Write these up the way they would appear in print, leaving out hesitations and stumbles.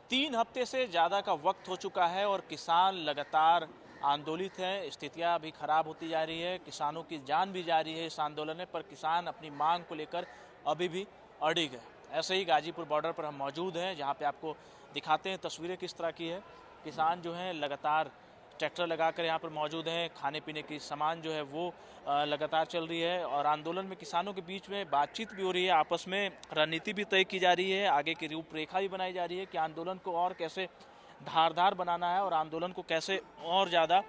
3 हफ्ते से ज़्यादा का वक्त हो चुका है और किसान लगातार आंदोलित हैं। स्थितियां अभी खराब होती जा रही है, किसानों की जान भी जा रही है इस आंदोलन में, पर किसान अपनी मांग को लेकर अभी भी अड़िग है। ऐसे ही गाजीपुर बॉर्डर पर हम मौजूद हैं, जहां पे आपको दिखाते हैं तस्वीरें किस तरह की है। किसान जो हैं लगातार ट्रैक्टर लगाकर यहाँ पर मौजूद हैं, खाने पीने की सामान जो है वो लगातार चल रही है और आंदोलन में किसानों के बीच में बातचीत भी हो रही है, आपस में रणनीति भी तय की जा रही है, आगे की रूपरेखा भी बनाई जा रही है कि आंदोलन को और कैसे धारदार बनाना है और आंदोलन को कैसे और ज़्यादा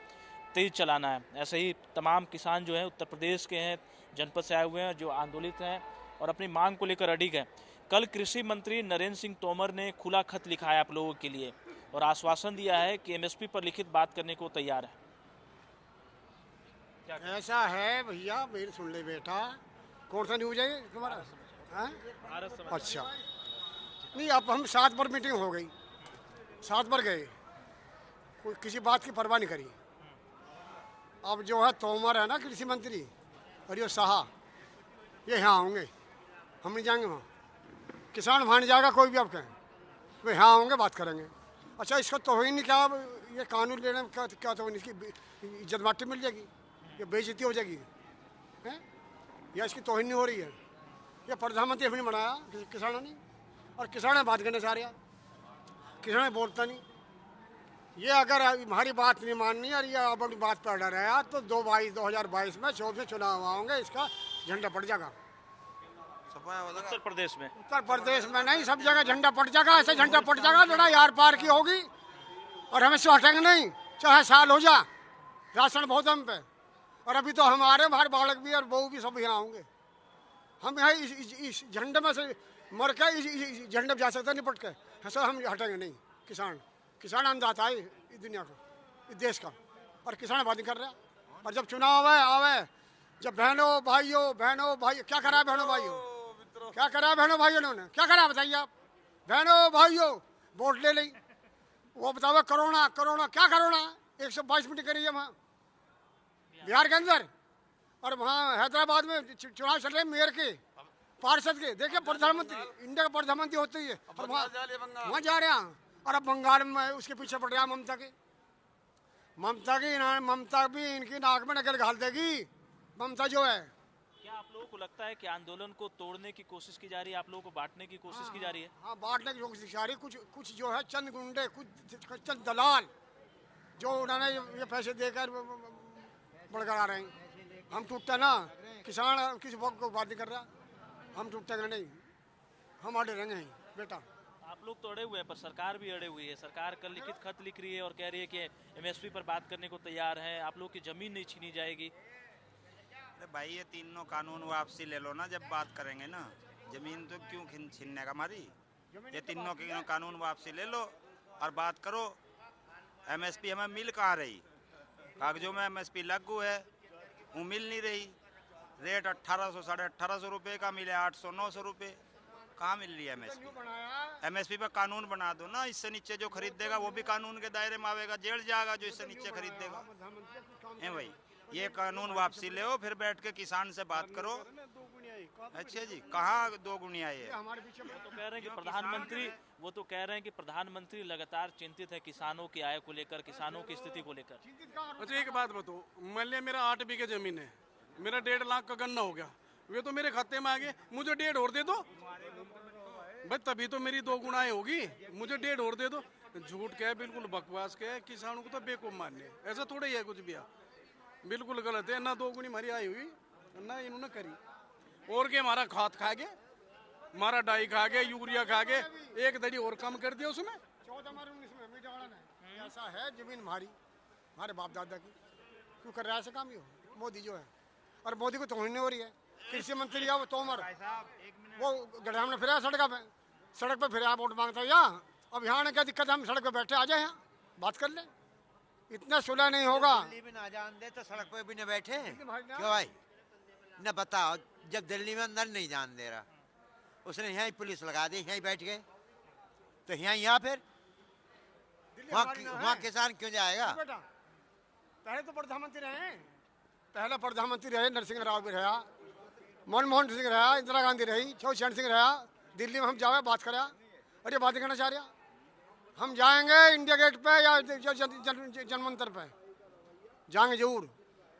तेज चलाना है। ऐसे ही तमाम किसान जो हैं उत्तर प्रदेश के हैं, जनपद से आए हुए हैं, जो आंदोलित हैं और अपनी मांग को लेकर अडिग हैं। कल कृषि मंत्री नरेंद्र सिंह तोमर ने खुला खत लिखा है आप लोगों के लिए और आश्वासन दिया है कि एमएसपी पर लिखित बात करने को तैयार है। ऐसा है भैया, मेरी सुन ले बेटा। कौन सा न्यूज है तुम्हारा? हाँ? अच्छा, नहीं अब हम 7 बार मीटिंग हो गई, 7 बार गए, कोई किसी बात की परवाह नहीं करी। अब जो है तोमर है ना कृषि मंत्री और ये शाह, ये यहाँ होंगे, हम नहीं जाएंगे वहाँ। किसान वहाँ नहीं जाएगा कोई भी, आप कहें वे यहाँ होंगे, बात करेंगे। अच्छा, इसका तो ही नहीं, क्या ये कानून लेने में क्या तो इसकी इज्जत माटी मिल जाएगी, ये बेइज्जती हो जाएगी हैं? या इसकी तोहिन नहीं हो रही है? ये प्रधानमंत्री हमने बनाया किसानों ने, और किसान बात करने चाह रहा, किसान बोलता नहीं। ये अगर हमारी बात नहीं माननी और ये अब अपनी बात पर अड़ा रहा तो 2022 में 24 में चुनाव होंगे, इसका झंडा पड़ जाएगा। उत्तर प्रदेश में नहीं, सब जगह झंडा पड़ जाएगा। ऐसे झंडा पड़ जाएगा, लड़ाई यार पार की होगी और हमें से हटेंगे नहीं, चाहे साल हो जा। राशन बहुत हम पे, और अभी तो हमारे बाहर बालक भी और बहू भी सब यहाँ होंगे। हम यहाँ इस झंडे में से मर के इस झंडे में जा सकते निपट के, ऐसा हम हटेंगे नहीं। किसान अन्नदाता है इस दुनिया का, इस देश का, और किसान बात नहीं कर रहा। और जब चुनाव आवे, जब बहनों भाई क्या करा है, बहनों भाइयों क्या करा है, बहनों भाइयों ने क्या करा बताइए आप। बहनों भाइयों वोट ले ली, वो बताओ कोरोना क्या कोरोना 122 मीटिंग करी है वहाँ बिहार के अंदर, और वहाँ हैदराबाद में चुनाव चल रहे हैं मेयर के, पार्षद के। देखिए प्रधानमंत्री, इंडिया का प्रधानमंत्री होती है, और वहाँ जा रहे हैं। और अब बंगाल में उसके पीछे पड़ रहा है ममता भी इनकी नाक में नकल घाल देगी। ममता जो है, क्या आप लोगों को लगता है कि आंदोलन को तोड़ने की कोशिश की जा रही है, आप लोगों को बांटने की कोशिश की जा रही है? हाँ, बांटने की कोशिश की जा रही है। कुछ जो है चंद गुंडे, कुछ चंद दलाल जो उन्होंने ये पैसे देकर बड़गड़ा रहे हैं। हम टूटते ना, किसान किसी वक्त को बात नहीं कर रहा, हम टूटेंगे नहीं, हम अड़े रहेंगे बेटा। आप लोग तो अड़े हुए हैं, पर सरकार भी अड़े हुई है। सरकार कल लिखित खत लिख रही है और कह रही है कि एमएसपी पर बात करने को तैयार है, आप लोग की जमीन नहीं छीनी जाएगी। अरे भाई, ये तीनों कानून वापसी ले लो ना, जब बात करेंगे ना। जमीन तो क्यों छीनने का हमारी? ये तीनों के कानून वापसी ले लो और बात करो। एमएसपी हमें मिल कहाँ रही? कागजों में एमएसपी लागू है, वो मिल नहीं रही। रेट 1800 साढ़े 1800 रुपये का मिले, 800-900 रुपये कहाँ मिल रही है एमएसपी? एमएसपी पर कानून बना दो ना, इससे नीचे जो खरीदेगा वो भी कानून के दायरे में आवेगा, जेल जाएगा जो इससे नीचे खरीदेगा। है भाई, ये कानून वापसी ले, फिर बैठ के किसान से बात करो। अच्छा जी, कहाँ 2 गुणिया है? वो तो कह रहे हैं कि प्रधानमंत्री लगातार चिंतित है किसानों की आय को लेकर, किसानों की स्थिति को लेकर। अच्छा, एक बात बताओ, मान लिया मेरा 8 बीघे जमीन है, मेरा 1.5 लाख का गन्ना हो गया, वे तो मेरे खाते में आ गए, मुझे 1.5 और दे दो भाई, तभी तो मेरी 2 गुणाएं होगी। मुझे 1.5 और दे दो। झूठ क्या है, बिल्कुल बकवास क्या है, किसानों को तो बेवकूफ मानने, ऐसा थोड़ा ही है कुछ भी। बिल्कुल गलत है ना, 2 गुनी हमारी आई हुई ना इन्होंने करी, और के हमारा खाद खा गए, हमारा डाई खा गए, यूरिया खा गए, 1 दड़ी और कम कर दिया उसमें। 14-19 में ऐसा है जमीन हमारे बाप दादा की, क्यों कर रहा है ऐसा काम? ये मोदी जो है, और मोदी को तोड़ने हो रही है। कृषि मंत्री है वो तोमर, वो गड्ढा में फिर सड़क पे फिर वोट मांगता है। अब यहाँ ने क्या दिक्कत है, हम सड़क पे बैठे आ जाए, यहाँ बात कर ले, इतना सुलह नहीं होगा। दिल्ली में ना जान दे तो सड़क पे भी न बैठे क्यों भाई? न बताओ, जब दिल्ली में अंदर नहीं जान दे रहा, उसने यहाँ पुलिस लगा दी, यहीं बैठ गए, तो यहाँ फिर वहाँ किसान क्यों जाएगा? पहले तो प्रधानमंत्री रहे, नरसिंह राव भी रहा, मनमोहन सिंह रहा, इंदिरा गांधी रही, चौधरी चरण सिंह रहा। दिल्ली में हम जावे बात करा, और ये बात करना चाह रहा, हम जाएंगे इंडिया गेट पे या जनमंतर पे जाएंगे जरूर,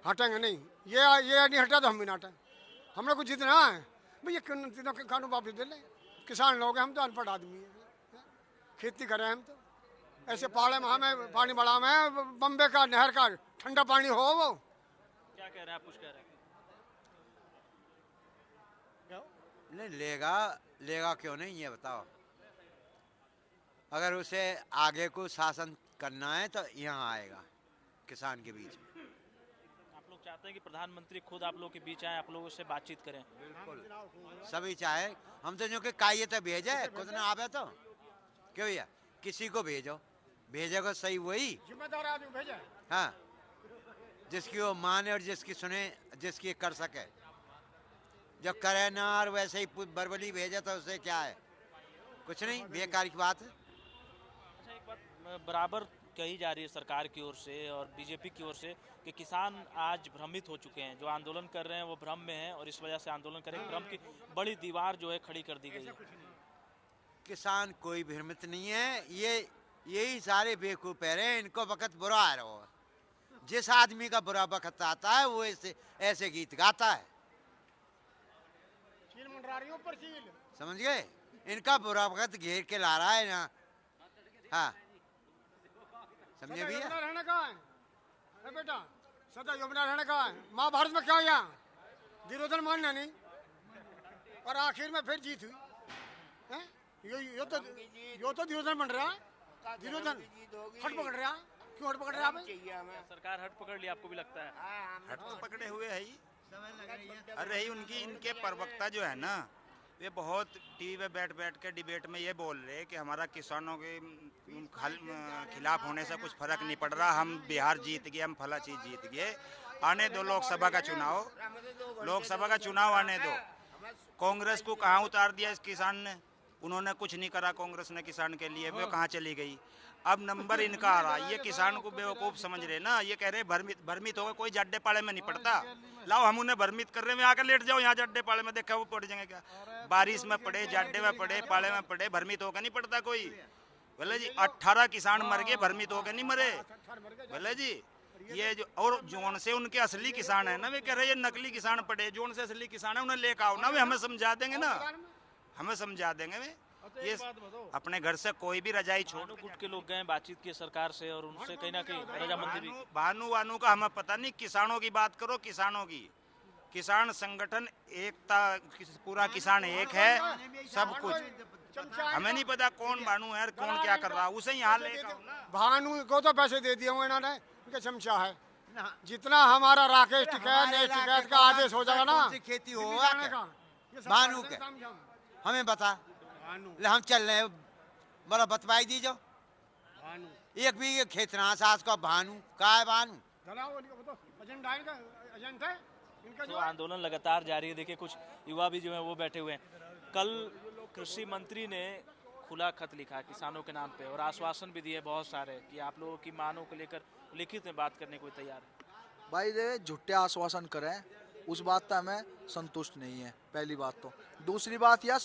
हटेंगे नहीं। ये नहीं हटा तो हम भी ना हटें। हमने कुछ जितना है भैया, तीनों के कानून वापस दे लें। किसान लोग हैं हम, तो अनपढ़ आदमी हैं, खेती करें हम तो। ऐसे पहाड़े में हमें पानी बड़ा में बम्बे का नहर का ठंडा पानी हो वो। क्या कह रहे हैं आप? कुछ कह रहे हैं? नहीं लेगा क्यों नहीं, ये बताओ। अगर उसे आगे को शासन करना है तो यहाँ आएगा किसान के बीच में। आप लोग चाहते हैं कि प्रधानमंत्री खुद आप लोग के बीच आए, आप लोगों से बातचीत करें? सभी चाहे, हम तो जो कि काये तो भेजे, खुद ना आवे तो क्यों भैया, किसी को भेजेगा सही वही जिम्मेदार आदमी भेजा। हाँ, जिसकी वो माने और जिसकी सुने, जिसकी कर सके। जो करे ना और वैसे ही बरबली भेजे तो उससे क्या है, कुछ नहीं, बेकार की बात है। अच्छा, एक बात बराबर कही जा रही है सरकार की ओर से और बीजेपी की ओर से कि किसान आज भ्रमित हो चुके हैं, जो आंदोलन कर रहे हैं वो भ्रम में हैं और इस वजह से आंदोलन करें। भ्रम की बड़ी दीवार जो है खड़ी कर दी गई है। किसान कोई भ्रमित नहीं है, यही सारे बेवकूफ है, इनको वक्त बुरा आ रहा है। जिस आदमी का बुरा वक्त आता है वो ऐसे गीत गाता है, समझ गए। इनका बुरा वक्त घेर के ला रहा है ना। हाँ, समझे भैया। रहने का है बेटा, सदा यमुना रहने का है। महाभारत में क्या हुआ, दुर्योधन मानना नहीं और आखिर में फिर जीत हुई है। यो तो दुर्योधन बन रहा है, दुर्योधन हट पकड़ रहा। क्यों हट पकड़ रहा है? सरकार हट पकड़ ली, आपको भी लगता है? हट तो पकड़े हुए है ही। अरे ही इनके प्रवक्ता जो है ना, वे बहुत टीवी पे बैठ के डिबेट में ये बोल रहे कि हमारा किसानों के खिलाफ होने से कुछ फर्क नहीं पड़ रहा, हम बिहार जीत गए, हम फला चीज जीत गए। आने दो लोकसभा का चुनाव आने दो। कांग्रेस को कहाँ उतार दिया इस किसान ने, उन्होंने कुछ नहीं करा कांग्रेस ने किसान के लिए, वो कहाँ चली गई। अब नंबर इनका आ रहा, ये किसान को बेवकूफ समझ रहे ना। ये कह रहे भ्रमित हो गए, कोई जड्डे पाले में नहीं पड़ता। लाओ हम उन्हें भ्रमित कर रहे हैं, आकर लेट जाओ यहाँ जड्डे पाले में, देखा वो पड़ जाएंगे क्या। बारिश में पड़े, जड्डे में पड़े, पाले में पड़े, भ्रमित होकर नहीं पड़ता कोई। बोले जी 18 किसान मर गए, भ्रमित होकर नहीं मरे। बोले जी ये जो और जोन से उनके असली किसान है ना, वे कह रहे ये नकली किसान पड़े, जोन से असली किसान है उन्हें लेकर आओ ना, वे हमें समझा देंगे ना, हमें समझा देंगे वे। ये अपने घर से कोई भी रजाई छोड़ गुट के लोग गए, बातचीत की सरकार से और उनसे कहीं ना कहीं रजामंदी भी। भानु का हमें पता नहीं, किसानों की बात करो, किसानों की। किसान संगठन एकता, पूरा किसान एक है, सब कुछ। हमें नहीं पता कौन भानु है, कौन क्या कर रहा, उसे यहाँ ले। भानु को तो पैसे दे दिए इन्होंने, इनका चमचा है। जितना हमारा राकेश टिकैत का आदेश हो जाएगा ना, खेती होगा भानु के हमें बता, हम चल रहे हैं, बड़ा बतवाई दीजो। एक भी खेत ना सास का भानु का है, भानु तो आंदोलन लगातार जारी है। देखिए कुछ युवा भी जो है वो बैठे हुए हैं। कल कृषि मंत्री ने खुला खत लिखा किसानों के नाम पे और आश्वासन भी दिए बहुत सारे कि आप लोगों की मांगों को लेकर लिखित में बात करने को तैयार है। भाई दे झूठे आश्वासन करें, उस बात का हमें संतुष्ट नहीं है, पहली बात तो। दूसरी बात यह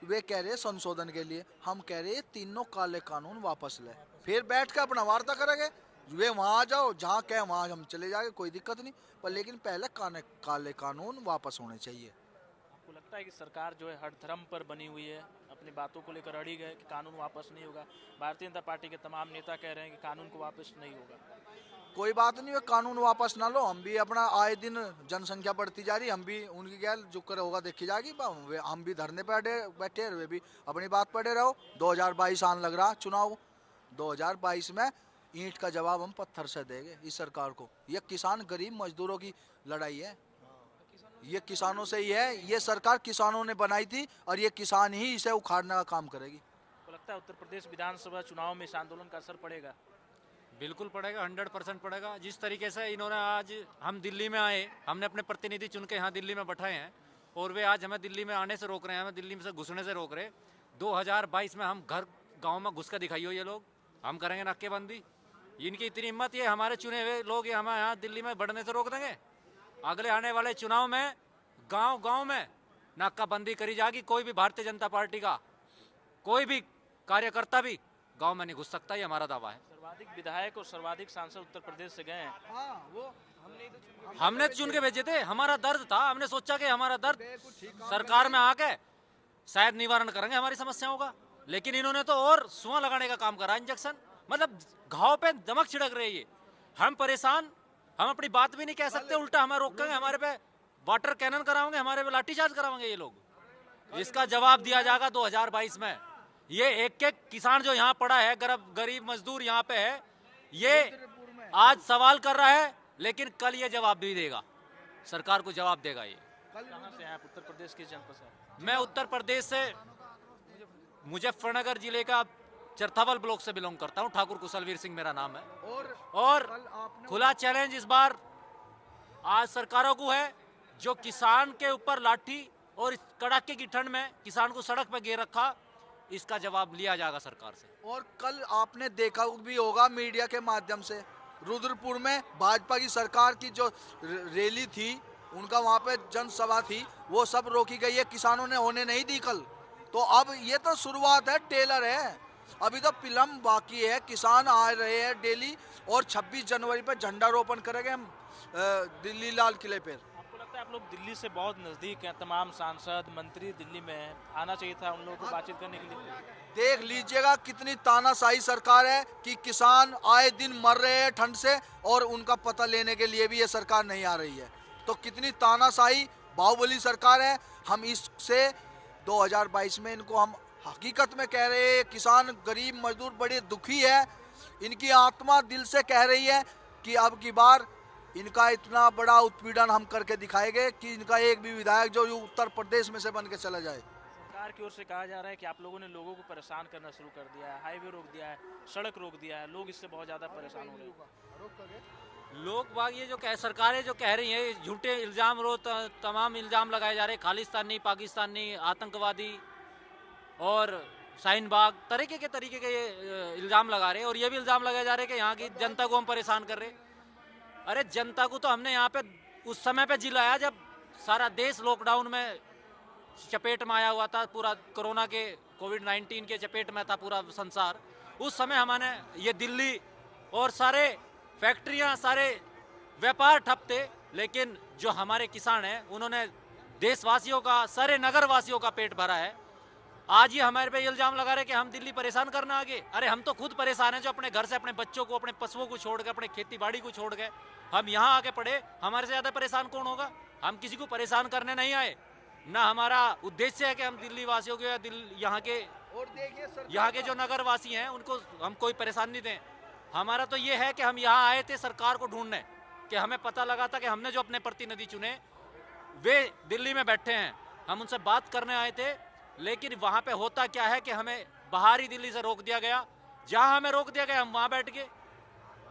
वे कह रहे संशोधन के लिए, हम कह रहे तीनों काले कानून वापस ले, फिर बैठ कर अपना वार्ता करेंगे। वे वहाँ आ जाओ, जहाँ कहे वहाँ हम चले जाएंगे, कोई दिक्कत नहीं, पर लेकिन पहले काले कानून वापस होने चाहिए। आपको लगता है कि सरकार जो है हर धर्म पर बनी हुई है, अपनी बातों को लेकर अड़ी गए कि कानून वापस नहीं होगा? भारतीय जनता पार्टी के तमाम नेता कह रहे हैं कि कानून को वापस नहीं होगा। कोई बात नहीं, कानून वापस ना लो, हम भी अपना आए दिन जनसंख्या बढ़ती जा रही, हम भी उनकी क्या जो कर होगा देखी जाएगी। हम भी धरने पर बैठे, वे भी अपनी बात पड़े रहो। 2022 आने लग रहा चुनाव, 2022 में ईंट का जवाब हम पत्थर से देंगे इस सरकार को। ये किसान गरीब मजदूरों की लड़ाई है, ये किसानों से ही है। ये सरकार किसानों ने बनाई थी और ये किसान ही इसे उखाड़ने का काम करेगी। तो लगता है उत्तर प्रदेश विधानसभा चुनाव में इस आंदोलन का असर पड़ेगा? बिल्कुल पड़ेगा, 100% पड़ेगा। जिस तरीके से इन्होंने आज हम दिल्ली में आए, हमने अपने प्रतिनिधि चुन के यहाँ दिल्ली में बैठाए हैं और वे आज हमें दिल्ली में आने से रोक रहे हैं, हमें दिल्ली में से घुसने से रोक रहे। 2022 में हम घर गांव में घुस कर दिखाइयो, ये लोग हम करेंगे नाकेबंदी। इनकी इतनी हिम्मत, ये हमारे चुने हुए लोग ये हमें यहाँ दिल्ली में बढ़ने से रोक देंगे। अगले आने वाले चुनाव में गाँव गाँव में नाकाबंदी करी जाएगी। कोई भी भारतीय जनता पार्टी का कोई भी कार्यकर्ता भी गांव में नहीं घुस सकता, ये हमारा दावा है। सर्वाधिक विधायक और सर्वाधिक सांसद उत्तर प्रदेश से गए हैं। हमने चुन के भेजे थे, हमारा दर्द था, हमने सोचा कि हमारा दर्द सरकार में आके शायद निवारण करेंगे हमारी समस्याओं का, लेकिन इन्होंने तो और सुआ लगाने का काम करा, इंजेक्शन, मतलब घाव पे नमक छिड़क रही है। हम परेशान, हम अपनी बात भी नहीं कह सकते, उल्टा हमें रोकेंगे, हमारे पे वाटर कैनन कराओगे, हमारे पे लाठीचार्ज कराओगे ये लोग। इसका जवाब दिया जाएगा 2022 में। ये एक एक किसान जो यहाँ पड़ा है, गरीब मजदूर यहाँ पे है, ये आज सवाल कर रहा है, लेकिन कल ये जवाब भी देगा, सरकार को जवाब देगा। ये कहाँ से हैं आप? उत्तर प्रदेश के जनपद से? मैं उत्तर प्रदेश से मुजफ्फरनगर जिले का चरथावल ब्लॉक से बिलोंग करता हूँ। ठाकुर कुशलवीर सिंह मेरा नाम है। और खुला चैलेंज इस बार आज सरकारों को है, जो किसान के ऊपर लाठी और इस कड़ाके की ठंड में किसान को सड़क पर गिर रखा, इसका जवाब लिया जाएगा सरकार से। और कल आपने देखा भी होगा मीडिया के माध्यम से, रुद्रपुर में भाजपा की सरकार की जो रैली थी, उनका वहाँ पे जनसभा थी, वो सब रोकी गई है, किसानों ने होने नहीं दी कल। तो अब ये तो शुरुआत है, टेलर है, अभी तो फिल्म बाकी है। किसान आ रहे हैं डेली, और 26 जनवरी पर झंडारोपण करेंगे हम दिल्ली लाल किले पर। आपको लगता है आप लोग दिल्ली से बहुत नजदीक हैं, तमाम सांसद मंत्री दिल्ली में हैं, आना चाहिए था उन लोगों को बातचीत करने के लिए? देख लीजिएगा कितनी तानाशाही सरकार है कि किसान आए दिन मर रहे हैं ठंड से, और उनका पता लेने के लिए भी ये सरकार नहीं आ रही है। तो कितनी तानाशाही बाहुबली सरकार है। हम इससे 2022 में इनको हम हकीकत में कह रहे हैं, किसान गरीब मजदूर बड़े दुखी है, इनकी आत्मा दिल से कह रही है कि अब की बार इनका इतना बड़ा उत्पीड़न हम करके दिखाएंगे कि इनका एक भी विधायक जो उत्तर प्रदेश में से बन के चला जाए। सरकार की ओर से कहा जा रहा है कि आप लोगों ने लोगों को परेशान करना शुरू कर दिया है, हाईवे रोक दिया है, सड़क रोक दिया है, लोग इससे बहुत ज़्यादा परेशान हो रहे हैं। लोग बाग ये जो सरकारें जो कह रही हैं, झूठे इल्जाम तमाम इल्जाम लगाए जा रहे हैं, खालिस्तानी, पाकिस्तानी, आतंकवादी और शाहीन बाग, तरीके के ये इल्जाम लगा रहे हैं। और ये भी इल्जाम लगाए जा रहे हैं कि यहाँ की जनता को हम परेशान कर रहे हैं। अरे जनता को तो हमने यहाँ पे उस समय पे जिलाया जब सारा देश लॉकडाउन में चपेट में आया हुआ था, पूरा कोरोना के कोविड-19 के चपेट में था पूरा संसार। उस समय हमने ये दिल्ली और सारे फैक्ट्रियां, सारे व्यापार ठप थे, लेकिन जो हमारे किसान हैं उन्होंने देशवासियों का, सारे नगर वासियों का पेट भरा है। आज ये हमारे पे इल्जाम लगा रहे कि हम दिल्ली परेशान करना आगे। अरे हम तो खुद परेशान हैं, जो अपने घर से अपने बच्चों को, अपने पशुओं को छोड़ के, अपने खेती बाड़ी को छोड़ के हम यहाँ आके पड़े। हमारे से ज़्यादा परेशान कौन होगा? हम किसी को परेशान करने नहीं आए, ना हमारा उद्देश्य है कि हम दिल्ली वासियों को या यहाँ के जो नगर वासी हैं उनको हम कोई परेशान नहीं दें। हमारा तो ये है कि हम यहाँ आए थे सरकार को ढूंढने, कि हमें पता लगा था कि हमने जो अपने प्रतिनिधि चुने वे दिल्ली में बैठे हैं, हम उनसे बात करने आए थे। लेकिन वहाँ पे होता क्या है कि हमें बाहरी दिल्ली से रोक दिया गया, जहाँ हमें रोक दिया गया हम वहाँ बैठ गए।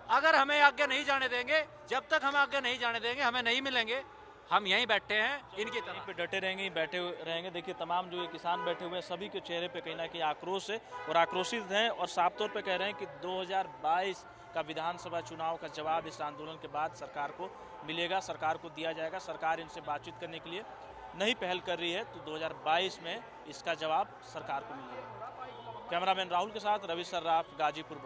अगर हमें आगे नहीं जाने देंगे, जब तक हमें आगे नहीं जाने देंगे, हमें नहीं मिलेंगे, हम यहीं बैठे हैं इनकी तरह पे डटे रहेंगे, बैठे रहेंगे। देखिए तमाम जो ये किसान बैठे हुए हैं, सभी के चेहरे पे कहीं ना कहीं आक्रोश है और आक्रोशित हैं, और साफ तौर पे कह रहे हैं कि 2022 का विधानसभा चुनाव का जवाब इस आंदोलन के बाद सरकार को मिलेगा, सरकार को दिया जाएगा। सरकार इनसे बातचीत करने के लिए नहीं पहल कर रही है, तो 2022 में इसका जवाब सरकार को मिलेगा। कैमरामैन राहुल के साथ रवि सर्राफ, गाजीपुर।